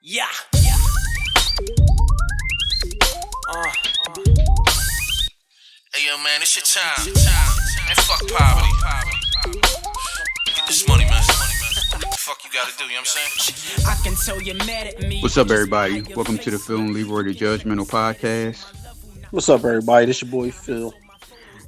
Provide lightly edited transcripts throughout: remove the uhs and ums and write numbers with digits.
Yeah. Hey yo, man, it's your time. Man, fuck poverty. Get this money, man. The fuck you gotta do, you know what I'm saying? I can tell you're mad at me. What's up, everybody? Welcome to the Film Leroy the Judgmental Podcast, What's up, everybody? This your boy Phil.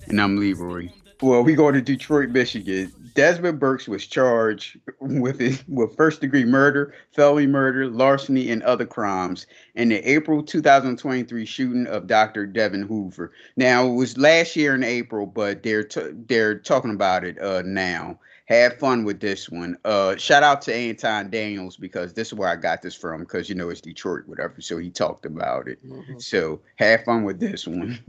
and I'm Leroy. Well, we go to Detroit, Michigan. Desmond Burks was charged with first-degree murder, felony murder, larceny, and other crimes in the April 2023 shooting of Dr. Devon Hoover. Now, it was last year in April, but they're talking about it now. Have fun with this one. Shout out to Anton Daniels, because this is where I got this from, because it's Detroit, whatever. So he talked about it. Mm-hmm. So have fun with this one.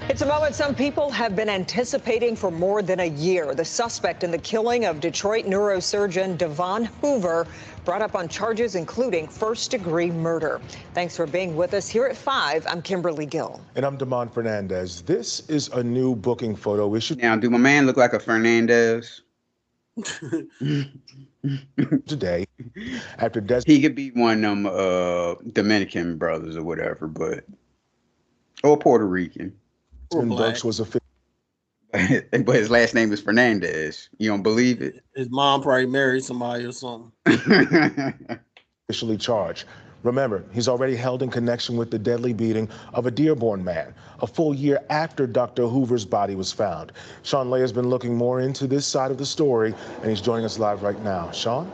It's a moment some people have been anticipating for more than a year. The suspect in the killing of Detroit neurosurgeon Devon Hoover brought up on charges including first-degree murder. Thanks for being with us here at 5. I'm Kimberly Gill. And I'm Damon Fernandez. This is a new booking photo issued Now, do my man look like a Fernandez? today after Desmond He could be one of them Dominican brothers or whatever, or Puerto Rican. Burks was But his last name is Fernandez. You don't believe it? His mom probably married somebody or something. officially charged. Remember, he's already held in connection with the deadly beating of a Dearborn man, a full year after Dr. Hoover's body was found. Sean Lay has been looking more into this side of the story, and he's joining us live right now. Sean?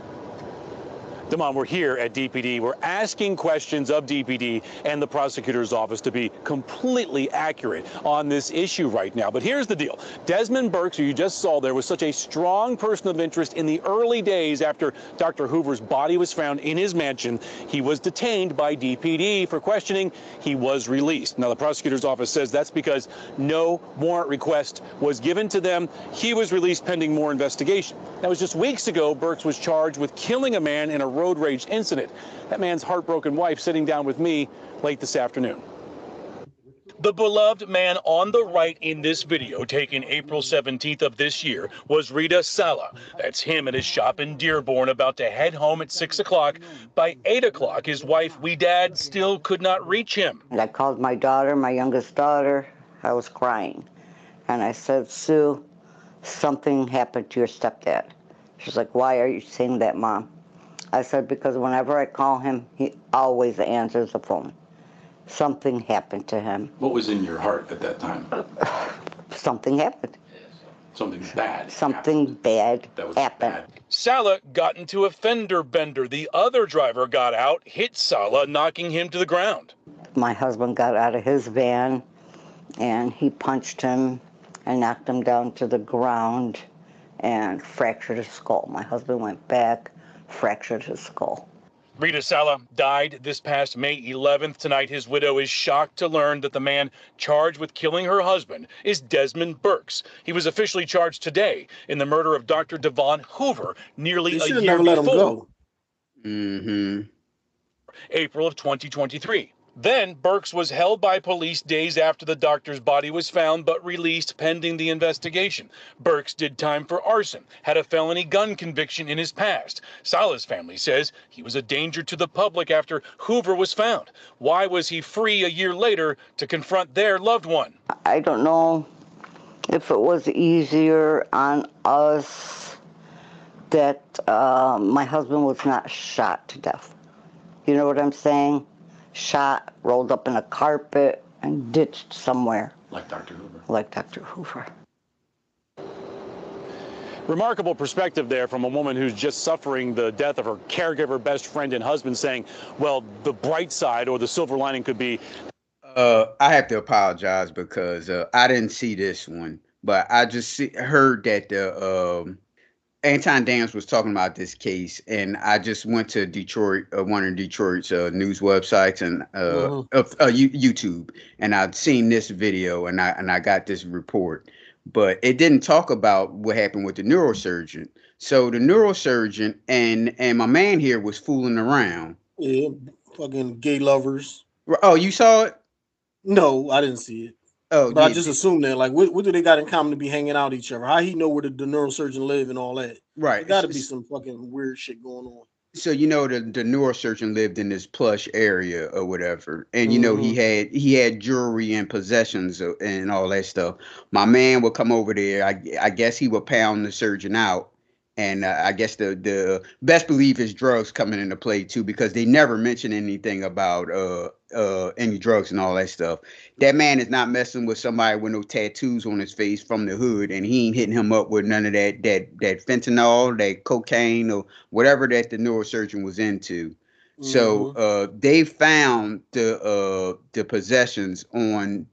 Damon, we're here at DPD. We're asking questions of DPD and the prosecutor's office to be completely accurate on this issue right now. But here's the deal. Desmond Burks, who you just saw there, was such a strong person of interest in the early days after Dr. Hoover's body was found in his mansion. He was detained by DPD for questioning. He was released. Now, the prosecutor's office says that's because no warrant request was given to them. He was released pending more investigation. That was just weeks ago. Burks was charged with killing a man in a road rage incident. That man's heartbroken wife sitting down with me late this afternoon. The beloved man on the right in this video, taken April 17th of this year, was Rita Sala. That's him at his shop in Dearborn, about to head home at 6 o'clock. By 8 o'clock, his wife, Dad, still could not reach him. I called my daughter, my youngest daughter. I was crying. And I said, Sue, something happened to your stepdad. She's like, why are you saying that, Mom? I said, because whenever I call him, he always answers the phone. Something happened to him. What was in your heart at that time? Something happened. Something bad. Something bad That was happened. bad. Sala got into a fender bender. The other driver got out, hit Sala, knocking him to the ground. My husband got out of his van, and he punched him and knocked him down to the ground and fractured his skull. My husband went back, fractured his skull. Rita Sala died this past May 11th. Tonight, his widow is shocked to learn that the man charged with killing her husband is Desmond Burks. He was officially charged today in the murder of Dr. Devon Hoover nearly They a should have year never let him before, go. April of 2023. Then Burks was held by police days after the doctor's body was found, but released pending the investigation. Burks did time for arson, had a felony gun conviction in his past. Sala's family says he was a danger to the public after Hoover was found. Why was he free a year later to confront their loved one? I don't know if it was easier on us that my husband was not shot to death. You know what I'm saying? Shot, rolled up in a carpet, and ditched somewhere. Like Dr. Hoover. Like Dr. Hoover. Remarkable perspective there from a woman who's just suffering the death of her caregiver, best friend, and husband, saying, well, the bright side or the silver lining could be. I have to apologize because I didn't see this one, but I just heard that the Anton Daniels was talking about this case, and I just went to Detroit, one of Detroit's news websites and YouTube, and I'd seen this video, and I got this report, but it didn't talk about what happened with the neurosurgeon. So the neurosurgeon and my man here was fooling around. Yeah, fucking gay lovers. Oh, you saw it? No, I didn't see it. Oh, But I yeah. just assumed that, like, what do they got in common to be hanging out with each other? How he know where the neurosurgeon live and all that? Right. There got to be some fucking weird shit going on. So the neurosurgeon lived in this plush area or whatever, and Mm-hmm. he had jewelry and possessions and all that stuff. My man would come over there. I guess he would pound the surgeon out, and I guess the best belief is drugs coming into play too, because they never mention anything about any drugs and all that stuff. That man is not messing with somebody with no tattoos on his face from the hood, and he ain't hitting him up with none of that fentanyl, that cocaine, or whatever that the neurosurgeon was into. So Mm-hmm. they found the possessions on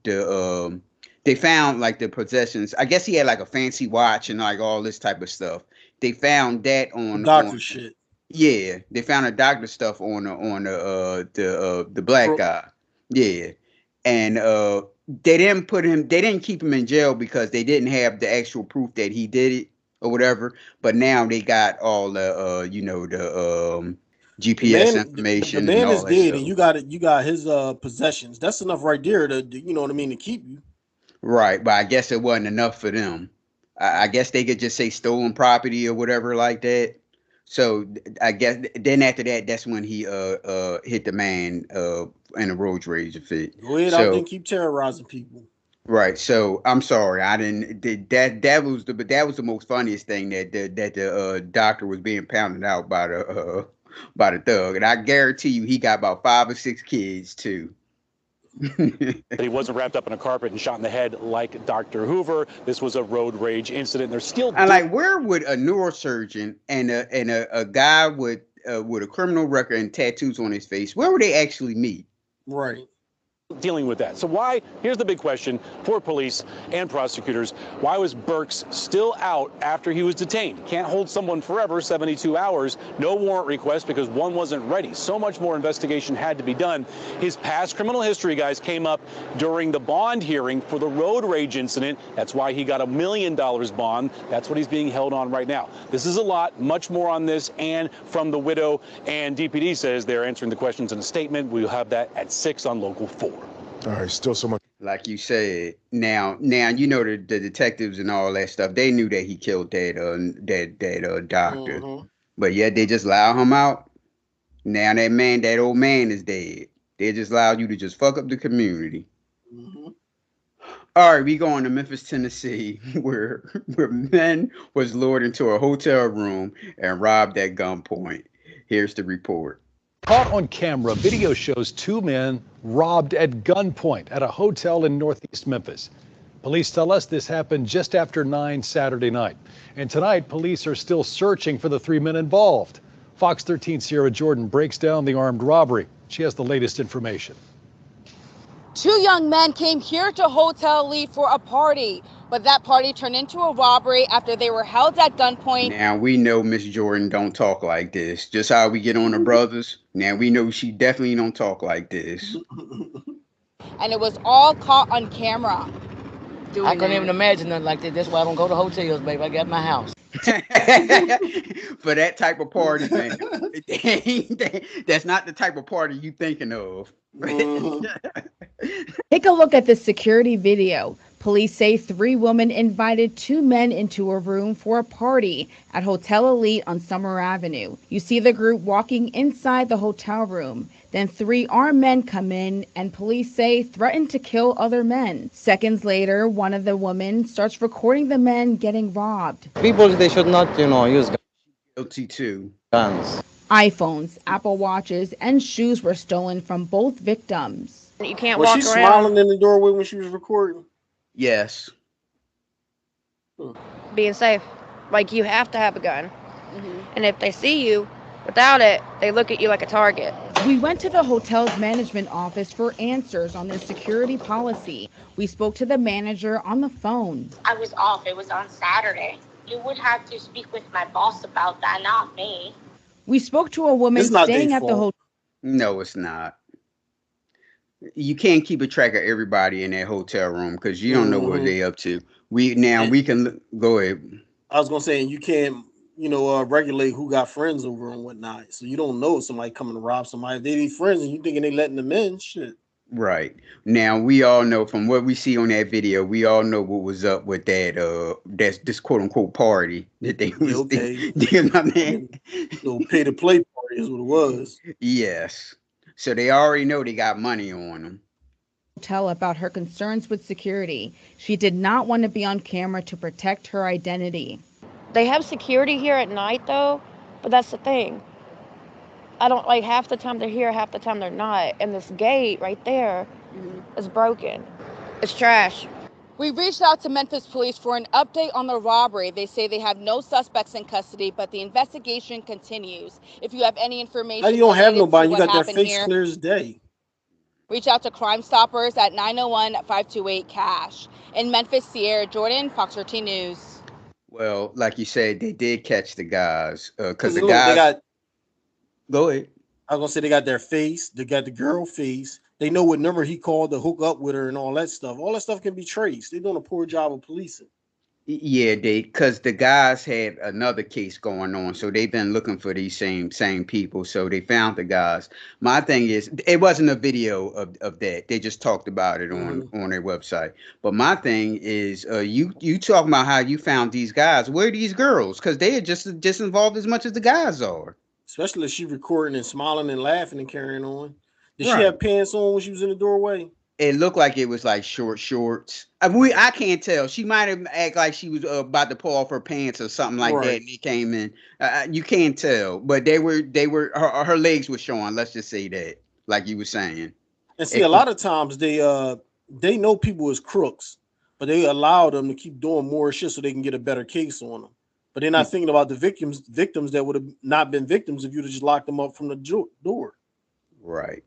they found like the possessions. I guess he had like a fancy watch and like all this type of stuff. They found that Doctor on shit. yeah, they found a doctor stuff on the black Pro- guy. Yeah. And they didn't put him they didn't keep him in jail because they didn't have the actual proof that he did it or whatever. But now they got all the The GPS man, the information and man is all that dead, and stuff. you got his possessions. That's enough right there you know what I mean, to keep you. Right, but I guess it wasn't enough for them. I guess they could just say stolen property or whatever like that. So I guess then after that, that's when he hit the man in a road rage fit. Go ahead out there So and keep terrorizing people. right, so I'm sorry, I didn't that was the most funniest thing that the doctor was being pounded out by the thug, and I guarantee you he got about 5 or 6 kids too. He wasn't wrapped up in a carpet and shot in the head like Dr. Hoover. This was a road rage incident. They're still And like, where would a neurosurgeon and a guy with a criminal record and tattoos on his face, where would they actually meet? Right. dealing with that. So why, here's the big question for police and prosecutors, why was Burks still out after he was detained? Can't hold someone forever, 72 hours, no warrant request because one wasn't ready. So much more investigation had to be done. His past criminal history, guys, came up during the bond hearing for the road rage incident. That's why he got $1 million bond. That's what he's being held on right now. This is a lot, much more on this and from the widow, and DPD says they're answering the questions in a statement. We'll have that at 6 on Local 4. All right, still so much. Like you said, now you know the detectives and all that stuff. They knew that he killed that doctor, but yet they just allowed him out. Now that old man is dead. They just allowed you to just fuck up the community. All right, we going to Memphis, Tennessee, where men was lured into a hotel room and robbed at gunpoint. Here's the report. Caught on camera, video shows two men robbed at gunpoint at a hotel in northeast Memphis. Police tell us this happened just after 9 Saturday night. And tonight, police are still searching for the three men involved. Fox 13 Sierra Jordan breaks down the armed robbery. She has the latest information. Two young men came here to Hotel Elite for a party, but that party turned into a robbery after they were held at gunpoint. Now we know Miss Jordan don't talk like this. Just how we get on the brothers. Now we know she definitely don't talk like this. And it was all caught on camera. I couldn't even imagine nothing like that. That's why I don't go to hotels, baby. I got my house. For that type of party, man. That's not the type of party you thinking of. Take a look at the security video. Police say three women invited two men into a room for a party at Hotel Elite on Summer Avenue. You see the group walking inside the hotel room. Then three armed men come in and police say threatened to kill other men. Seconds later, one of the women starts recording the men getting robbed. People, they should not, use guns. Guilty too. Guns. iPhones, Apple Watches, and shoes were stolen from both victims. You can't Was walk she around. smiling in the doorway when she was recording? Yes. Being safe. Like, you have to have a gun. And if they see you without it, they look at you like a target. We went to the hotel's management office for answers on their security policy. We spoke to the manager on the phone. I was off. It was on Saturday. You would have to speak with my boss about that, not me. We spoke to a woman staying at the hotel. No, it's not. You can't keep a track of everybody in that hotel room because you don't know what they up to. We can go ahead. I was gonna say, and you can't, regulate who got friends over and whatnot. So you don't know if somebody coming to rob somebody. If they need friends and you thinking they letting them in, shit. Right. Now we all know from what we see on that video, we all know what was up with that's this quote unquote party that they was Okay. my man. Little pay to play party Is what it was. Yes. So they already know they got money on them. Tell about her concerns with security. She did not want to be on camera to protect her identity. They have security here at night though, but that's the thing. I don't like half the time they're here, half the time they're not. And this gate right there is broken. It's trash. We reached out to Memphis police for an update on the robbery. They say they have no suspects in custody, but the investigation continues. If you have any information, How you don't have related to nobody? You what got their happened face here, clear as day. reach out to Crime Stoppers at 901-528-CASH. In Memphis, Sierra Jordan, Fox 13 News. Well, like you said, they did catch the guys. Because the Look, guys... they got... Go ahead. I was going to say they got their face. They got the girl face. They know what number he called to hook up with her and all that stuff. All that stuff can be traced. They're doing a poor job of policing. Yeah, because the guys had another case going on, so they've been looking for these same people. So they found the guys. My thing is, it wasn't a video of that. They just talked about it on their website. But my thing is, you talking about how you found these guys. Where are these girls? Because they are just involved as much as the guys are. Especially if she recording and smiling and laughing and carrying on. Did Right. she have pants on when she was in the doorway? It looked like it was like short shorts. I can't tell. She might have act like she was about to pull off her pants or something like that. And he came in. You can't tell, but they were her legs were showing. Let's just say that, like you were saying. And see, a lot of times they know people as crooks, but they allow them to keep doing more shit so they can get a better case on them. But they're not thinking about the victims that would have not been victims if you'd have just locked them up from the door. Right.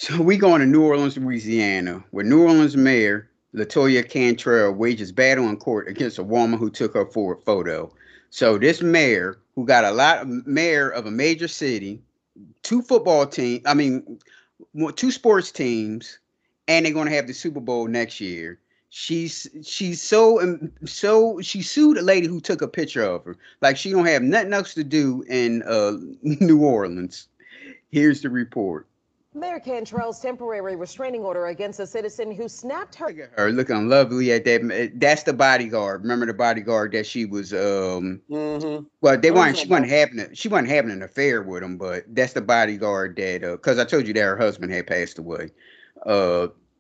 So we going to New Orleans, Louisiana, where New Orleans Mayor LaToya Cantrell wages battle in court against a woman who took her for a photo. So this mayor, who got mayor of a major city, two sports teams, and they're going to have the Super Bowl next year. She sued a lady who took a picture of her. Like she don't have nothing else to do in New Orleans. Here's the report. Mayor Cantrell's temporary restraining order against a citizen who snapped her looking lovely at that. That's the bodyguard. Remember the bodyguard that she was well, she wasn't having an affair with him, but that's the bodyguard that because I told you that her husband had passed away.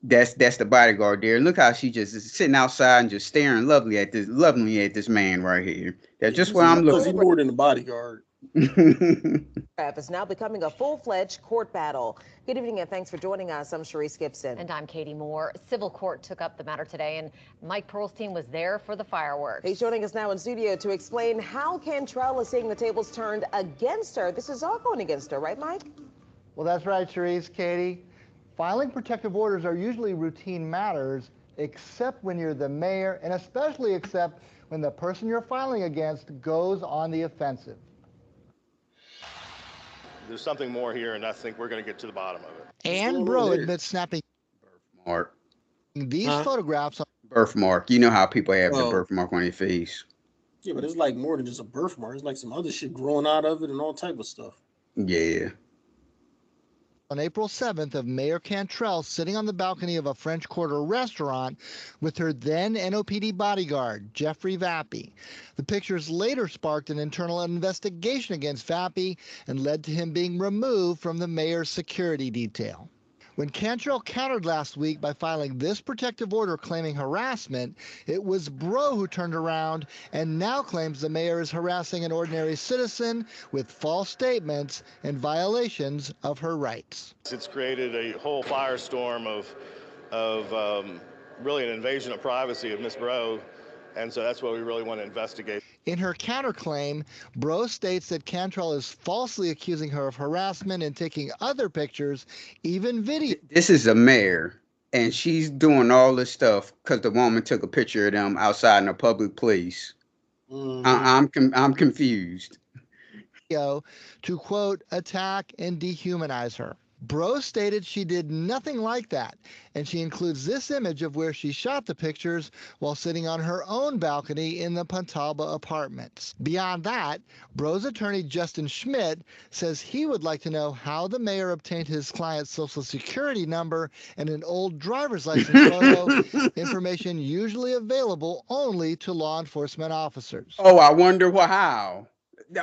That's the bodyguard there. Look how she just is sitting outside and just staring lovely at this man right here. That's just what I'm looking for. He's more than the bodyguard. is now becoming a full-fledged court battle. Good evening and thanks for joining us. I'm Sharice Gibson. And I'm Katie Moore. Civil court took up the matter today and Mike Pearl's team was there for the fireworks. He's joining us now in studio to explain how Cantrell is seeing the tables turned against her. This is all going against her, right, Mike? Well, that's right, Sharice, Katie. Filing protective orders are usually routine matters, except when you're the mayor, and especially except when the person you're filing against goes on the offensive. There's something more here, and I think we're going to get to the bottom of it. And Bro admits snapping birthmark. These photographs. Birthmark. You know how people have the birthmark on their face. Yeah, but it's like more than just a birthmark. It's like some other shit growing out of it and all type of stuff. Yeah. On April 7th of Mayor Cantrell sitting on the balcony of a French Quarter restaurant with her then NOPD bodyguard, Jeffrey Vappy. The pictures later sparked an internal investigation against Vappy and led to him being removed from the mayor's security detail. When Cantrell countered last week by filing this protective order claiming harassment, it was Bro who turned around and now claims the mayor is harassing an ordinary citizen with false statements and violations of her rights. It's created a whole firestorm of really an invasion of privacy of Miss Bro, and so that's what we really want to investigate. In her counterclaim, Bro states that Cantrell is falsely accusing her of harassment and taking other pictures, even video. This is a mayor, and she's doing all this stuff because the woman took a picture of them outside in a public place. I'm confused. To, quote, attack and dehumanize her. Bro stated she did nothing like that, and she includes this image of where she shot the pictures while sitting on her own balcony in the Pontalba apartments. Beyond that, Bro's attorney Justin Schmidt says he would like to know how the mayor obtained his client's social security number and an old driver's license photo, information usually available only to law enforcement officers. Oh, I wonder how.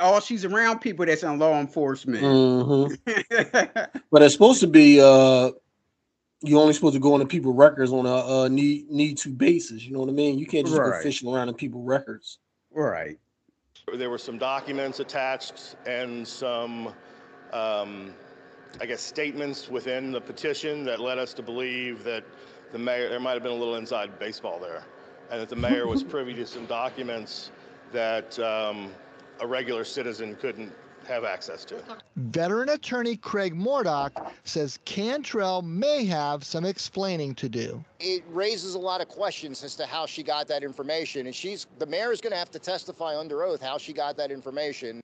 all she's around people that's in law enforcement. But it's supposed to be you're only supposed to go into people's records on a need to basis. You know what I mean? You can't just go Right. fishing around in people's records. Right. There were some documents attached and some, I guess, statements within the petition that led us to believe that the mayor, there might have been a little inside baseball there, and that the mayor was privy to some documents that a regular citizen couldn't have access to. Veteran attorney Craig Mordock says Cantrell may have some explaining to do. It raises a lot of questions as to how she got that information, and the mayor is going to have to testify under oath how she got that information.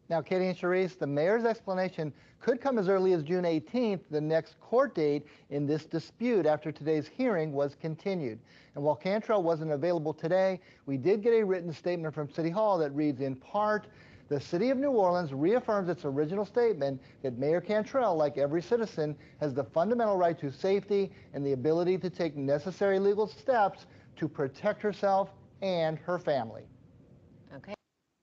Now, Katie and Charisse, the mayor's explanation could come as early as June 18th, the next court date in this dispute after today's hearing was continued. And while Cantrell wasn't available today, we did get a written statement from City Hall that reads, in part, the City of New Orleans reaffirms its original statement that Mayor Cantrell, like every citizen, has the fundamental right to safety and the ability to take necessary legal steps to protect herself and her family. Okay.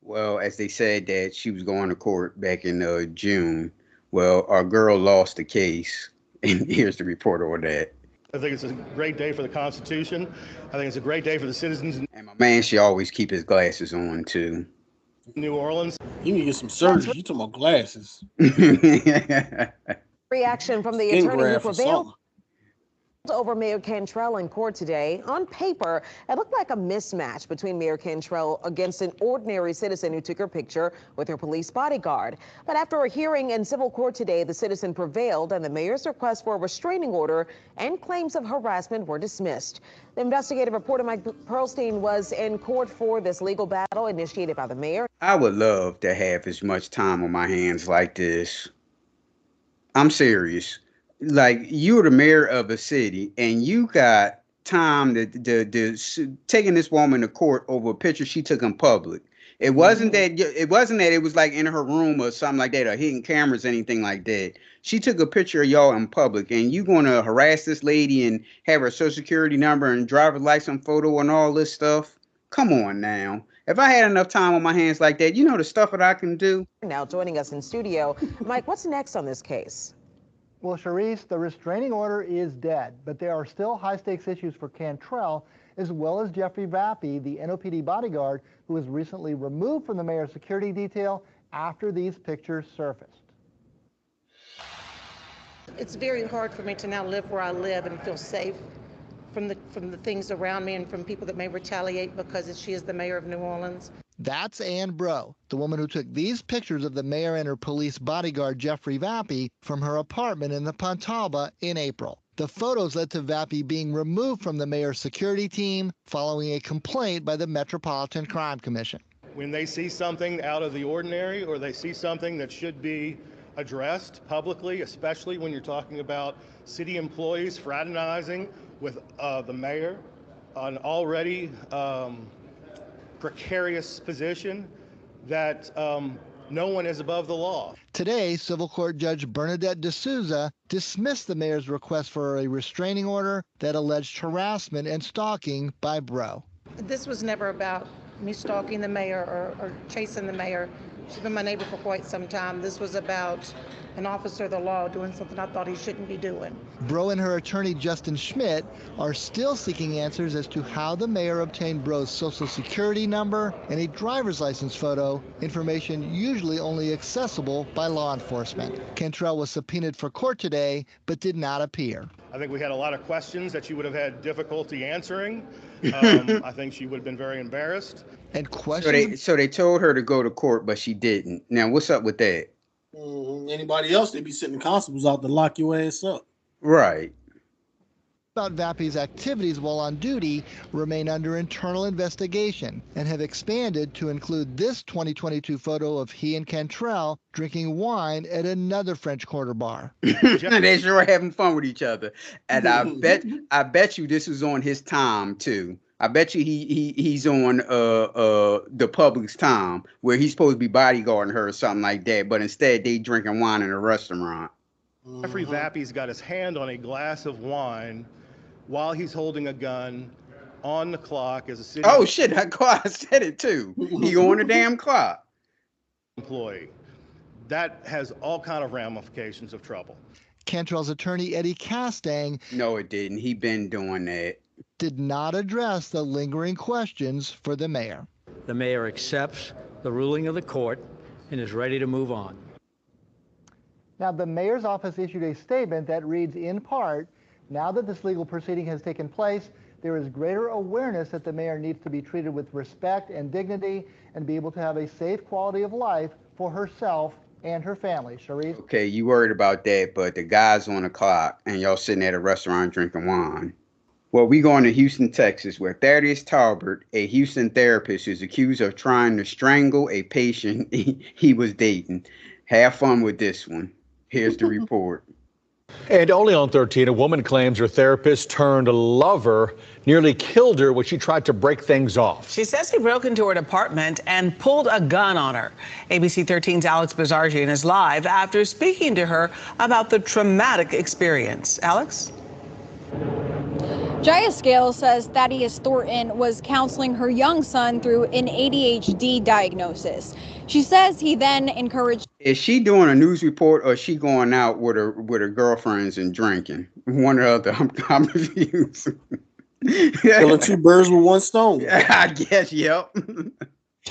Well, as they said that she was going to court back in June, well, our girl lost the case, and here's the report on that. I think it's a great day for the Constitution. I think it's a great day for the citizens And my man should always keep his glasses on, too. in New Orleans. You need to get some surgery. You talking about glasses? Reaction from the Skin attorney who graft or prevailed something. over Mayor Cantrell in court today. On paper, it looked like a mismatch between Mayor Cantrell against an ordinary citizen who took her picture with her police bodyguard. But after a hearing in civil court today, the citizen prevailed and the mayor's request for a restraining order and claims of harassment were dismissed. The investigative reporter Mike Pearlstein was in court for this legal battle initiated by the mayor. I would love to have as much time on my hands like this. I'm serious. Like, you're the mayor of a city and you got time to taking this woman to court over a picture she took in public. It wasn't that it was like in her room or something like that, or hidden cameras, anything like that. She took a picture of y'all in public, and you gonna harass this lady and have her social security number and driver's license photo and all this stuff? Come on now. If I had enough time on my hands like that, you know the stuff that I can do. Now joining us in studio, Mike, what's next on this case? Well, Charisse, the restraining order is dead, but there are still high-stakes issues for Cantrell, as well as Jeffrey Vappy, the NOPD bodyguard, who was recently removed from the mayor's security detail after these pictures surfaced. It's very hard for me to now live where I live and feel safe from the things around me and from people that may retaliate because she is the mayor of New Orleans. That's Ann Bro, the woman who took these pictures of the mayor and her police bodyguard, Jeffrey Vappy, from her apartment in the Pontalba in April. The photos led to Vappy being removed from the mayor's security team following a complaint by the Metropolitan Crime Commission. When they see something out of the ordinary, or they see something that should be addressed publicly, especially when you're talking about city employees fraternizing with the mayor, an already precarious position, that no one is above the law. Today, Civil Court Judge Bernadette D'Souza dismissed the mayor's request for a restraining order that alleged harassment and stalking by Bro. This was never about me stalking the mayor or chasing the mayor. She's been my neighbor for quite some time. This was about an officer of the law doing something I thought he shouldn't be doing. Bro and her attorney, Justin Schmidt, are still seeking answers as to how the mayor obtained Bro's social security number and a driver's license photo, information usually only accessible by law enforcement. Cantrell was subpoenaed for court today, but did not appear. I think we had a lot of questions that she would have had difficulty answering. I think she would have been very embarrassed. And questions. So they told her to go to court, but she didn't. Now, what's up with that? Anybody else, they'd be sending constables out to lock your ass up. Right. About Vappy's activities while on duty remain under internal investigation and have expanded to include this 2022 photo of he and Cantrell drinking wine at another French Quarter bar. They sure are having fun with each other. And I bet you this was on his time too. I bet you he's on the public's time where he's supposed to be bodyguarding her or something like that, but instead they drinking wine in a restaurant. Jeffrey Vappy's got his hand on a glass of wine while he's holding a gun on the clock as a city Oh shit! I said it too. He on the damn clock. employee. That has all kind of ramifications of trouble. Cantrell's attorney, Eddie Castang, No, it didn't. He been doing that. did not address the lingering questions for the mayor. The mayor accepts the ruling of the court and is ready to move on. Now, the mayor's office issued a statement that reads in part, now that this legal proceeding has taken place, there is greater awareness that the mayor needs to be treated with respect and dignity and be able to have a safe quality of life for herself and her family. Sharif? Okay, you worried about that, but the guy's on the clock and y'all sitting at a restaurant drinking wine. Well, we going to Houston, Texas, where Thaddeus Talbert, a Houston therapist, is accused of trying to strangle a patient he was dating. Have fun with this one. Here's the report. And only on 13, a woman claims her therapist turned lover nearly killed her when she tried to break things off. She says he broke into her apartment and pulled a gun on her. ABC 13's Alex Bazargian is live after speaking to her about the traumatic experience. Alex? Jaya Scales says Thaddeus Thornton was counseling her young son through an ADHD diagnosis. She says he then encouraged. Is she doing a news report or is she going out with her girlfriends and drinking? One or the other. I'm confused. Killing two birds with one stone. I guess, yep.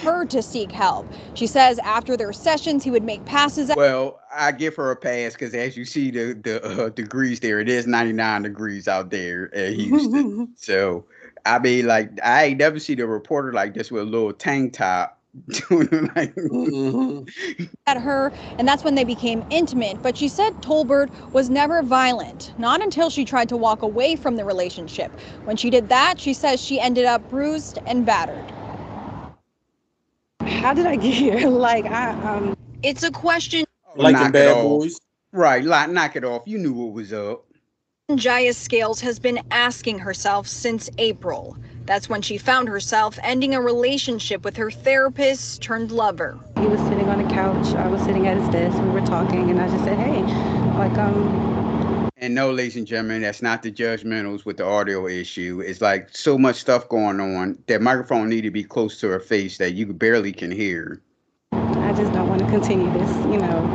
Her to seek help. She says after their sessions, he would make passes. Well, I give her a pass because as you see the degrees there, it is 99 degrees out there at Houston. So, I mean, like, I ain't never seen a reporter like this with a little tank top. At her, and that's when they became intimate. But she said Tolbert was never violent, not until she tried to walk away from the relationship. When she did that, she says she ended up bruised and battered. How did I get here? Like, it's a question. Like the Bad Boys. Right, like knock it off. You knew what was up. Jaya Scales has been asking herself since April. That's when she found herself ending a relationship with her therapist turned lover. He was sitting on the couch. I was sitting at his desk. We were talking, and I just said, "Hey, like, And no, ladies and gentlemen, that's not the judgmentals with the audio issue. It's like so much stuff going on. That microphone need to be close to her face that you barely can hear. I just don't want to continue this,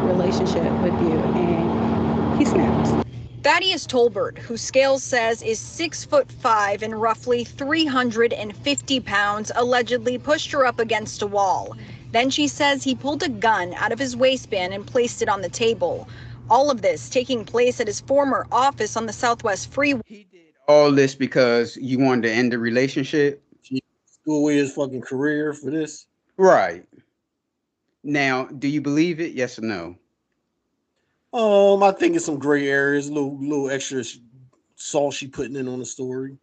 relationship with you." And he snapped. Thaddeus Tolbert, who Scales says is 6'5" and roughly 350 pounds, allegedly pushed her up against a wall. Then she says he pulled a gun out of his waistband and placed it on the table. All of this taking place at his former office on the Southwest Freeway. He did all this because you wanted to end the relationship? He threw away his fucking career for this? Right. Now, do you believe it? Yes or no? I think it's some gray areas, little extra salt she putting in on the story.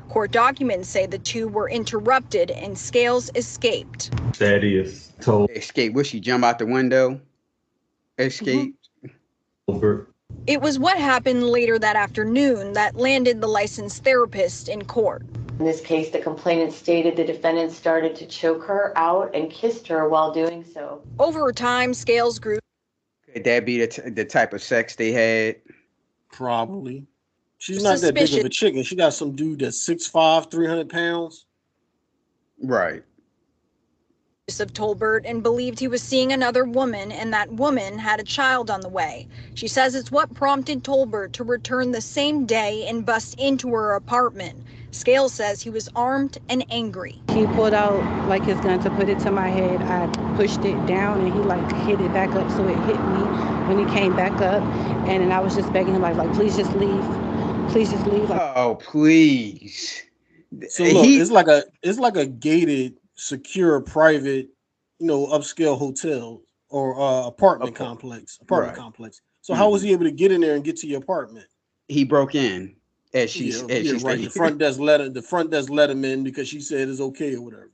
Court documents say the two were interrupted and Scales escaped. Thaddeus told escape. Would she jump out the window? Escaped. It was what happened later that afternoon that landed the licensed therapist in court. In this case, the complainant stated the defendant started to choke her out and kissed her while doing so. Over time, Scales grew. Could that be the type of sex they had? Probably. She's not that big of a chicken. She got some dude that's 6'5", 300 pounds. Right. Of Tolbert and believed he was seeing another woman, and that woman had a child on the way. She says it's what prompted Tolbert to return the same day and bust into her apartment. Scales says he was armed and angry. He pulled out like his gun to put it to my head. I pushed it down and he like hit it back up so it hit me when he came back up. And then I was just begging him like please just leave. Please just leave. Oh, please. So look, it's like a gated, secure, private, upscale hotel or apartment complex. So how was he able to get in there and get to your apartment? He broke in. Right. The front desk let him in because she said it's okay or whatever.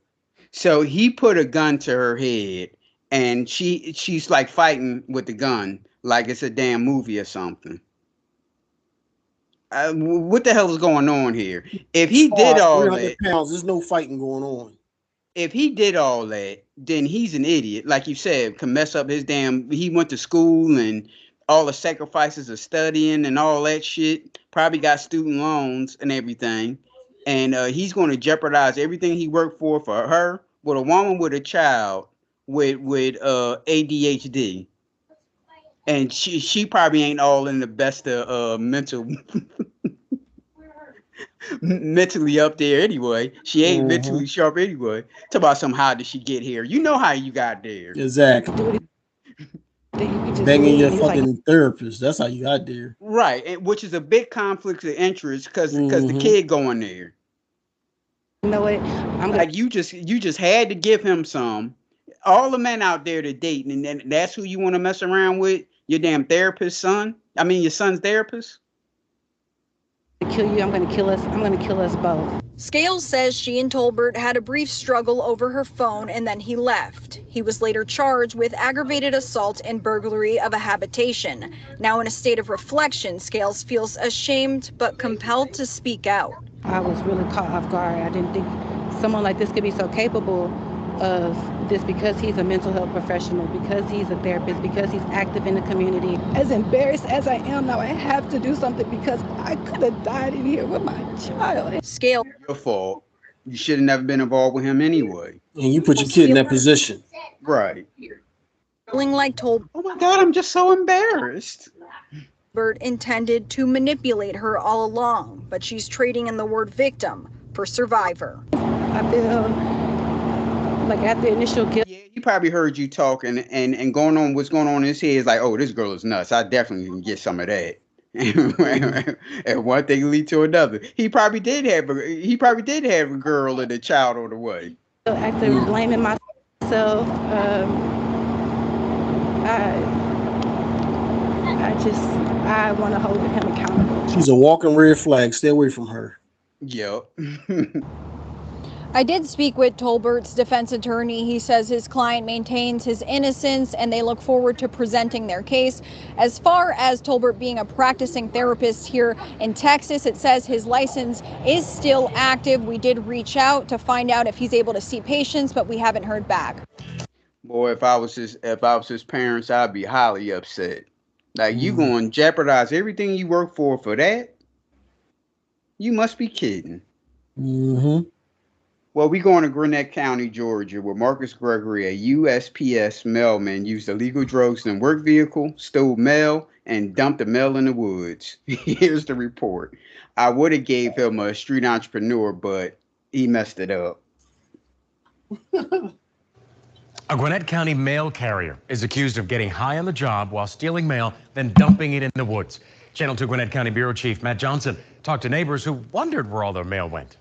So he put a gun to her head, and she's like fighting with the gun like it's a damn movie or something. What the hell is going on here? If he did all that, pounds, there's no fighting going on. If he did all that, then he's an idiot. Like you said, can mess up his damn. He went to school and all the sacrifices of studying and all that shit. Probably got student loans and everything. and he's going to jeopardize everything he worked for her, with a woman with a child with ADHD, and she probably ain't all in the best of mentally up there anyway. She ain't mentally sharp anyway. Talk about how did she get here? You know how you got there. Exactly. Banging your fucking therapist. That's how you got there. Right, and which is a big conflict of interest because the kid going there. You know what? Like you just had to give him some. All the men out there to date, and that's who you want to mess around with? Your damn therapist son? I mean, your son's therapist? Kill you. I'm going to kill us. I'm going to kill us both. Scales says she and Tolbert had a brief struggle over her phone and then he left. He was later charged with aggravated assault and burglary of a habitation. Now in a state of reflection, Scales feels ashamed but compelled to speak out. I was really caught off guard. I didn't think someone like this could be so capable of this because he's a mental health professional, because he's a therapist, because he's active in the community. As embarrassed as I am now, I have to do something because I could have died in here with my child. Scale. Your fault. You should have never been involved with him anyway. And you put your kid in that position. Right. Feeling like Tolbert. Oh my God, I'm just so embarrassed. Tolbert intended to manipulate her all along, but she's trading in the word victim for survivor. I feel like at the initial guilt. Yeah, he probably heard you talking and going on what's going on in his head is like, oh, this girl is nuts. I definitely can get some of that. And one thing lead to another. He probably did have a girl and a child on the way. Actively blaming myself. I want to hold him accountable. She's a walking red flag. Stay away from her. Yep. I did speak with Tolbert's defense attorney. He says his client maintains his innocence and they look forward to presenting their case. As far as Tolbert being a practicing therapist here in Texas, it says his license is still active. We did reach out to find out if he's able to see patients, but we haven't heard back. Boy, if I was his parents, I'd be highly upset. Like, you going to jeopardize everything you work for that? You must be kidding. Well, we going to Gwinnett County, Georgia, where Marcus Gregory, a USPS mailman, used illegal drugs in a work vehicle, stole mail, and dumped the mail in the woods. Here's the report. I would have gave him a street entrepreneur, but he messed it up. A Gwinnett County mail carrier is accused of getting high on the job while stealing mail, then dumping it in the woods. Channel 2 Gwinnett County Bureau Chief Matt Johnson talked to neighbors who wondered where all their mail went.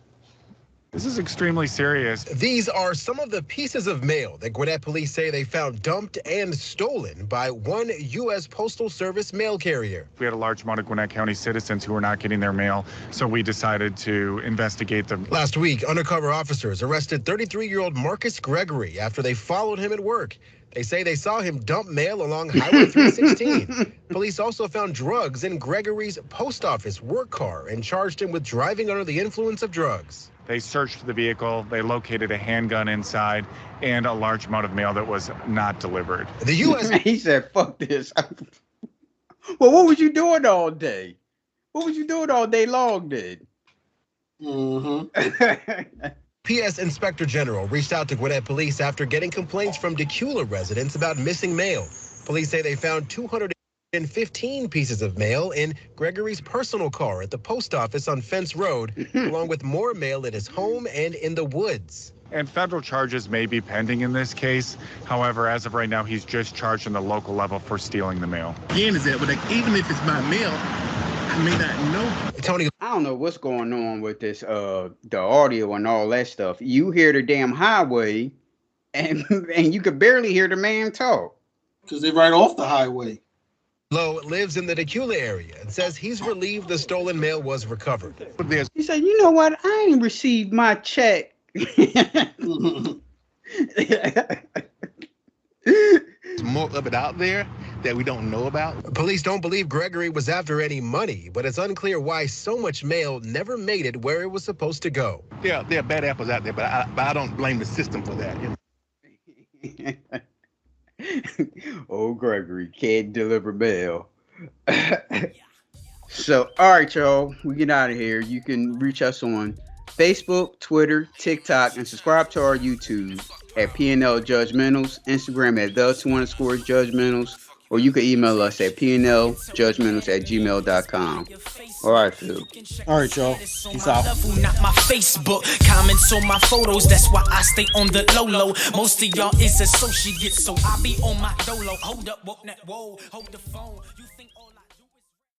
This is extremely serious. These are some of the pieces of mail that Gwinnett police say they found dumped and stolen by one U.S. Postal Service mail carrier. We had a large amount of Gwinnett County citizens who were not getting their mail, so we decided to investigate them. Last week, undercover officers arrested 33-year-old Marcus Gregory after they followed him at work. They say they saw him dump mail along Highway 316. Police also found drugs in Gregory's post office work car and charged him with driving under the influence of drugs. They searched the vehicle, they located a handgun inside, and a large amount of mail that was not delivered. The U.S. He said, fuck this. Well, what was you doing all day? What was you doing all day long, then? PS Inspector General reached out to Gwinnett Police after getting complaints from Decula residents about missing mail. Police say they found 215 pieces of mail in Gregory's personal car at the post office on Fence Road, along with more mail at his home and in the woods. And federal charges may be pending in this case. However, as of right now, he's just charged on the local level for stealing the mail. Again, is that, but like, even if it's my mail, I may not know. Tony, I don't know what's going on with this, the audio and all that stuff. You hear the damn highway, and you could barely hear the man talk. Because they're right off the highway. Lowe lives in the Decula area and says he's relieved the stolen mail was recovered. He said, you know what? I ain't received my check. There's more of it out there that we don't know about. Police don't believe Gregory was after any money, but it's unclear why so much mail never made it where it was supposed to go. Yeah, there are bad apples out there, but I don't blame the system for that. Oh, Gregory can't deliver mail. So, all right, y'all, we get out of here. You can reach us on Facebook, Twitter, TikTok, and subscribe to our YouTube at PNL Judgementals, Instagram at _judgementals, or you can email us at pnljudgementals@gmail.com. All right, Phil. All right, y'all. Peace out. Not my Facebook, comments on my photos. That's why I stay on the low. Most of y'all is associates, so I be on my dolo. Hold up, whoa, hold the phone. You think all I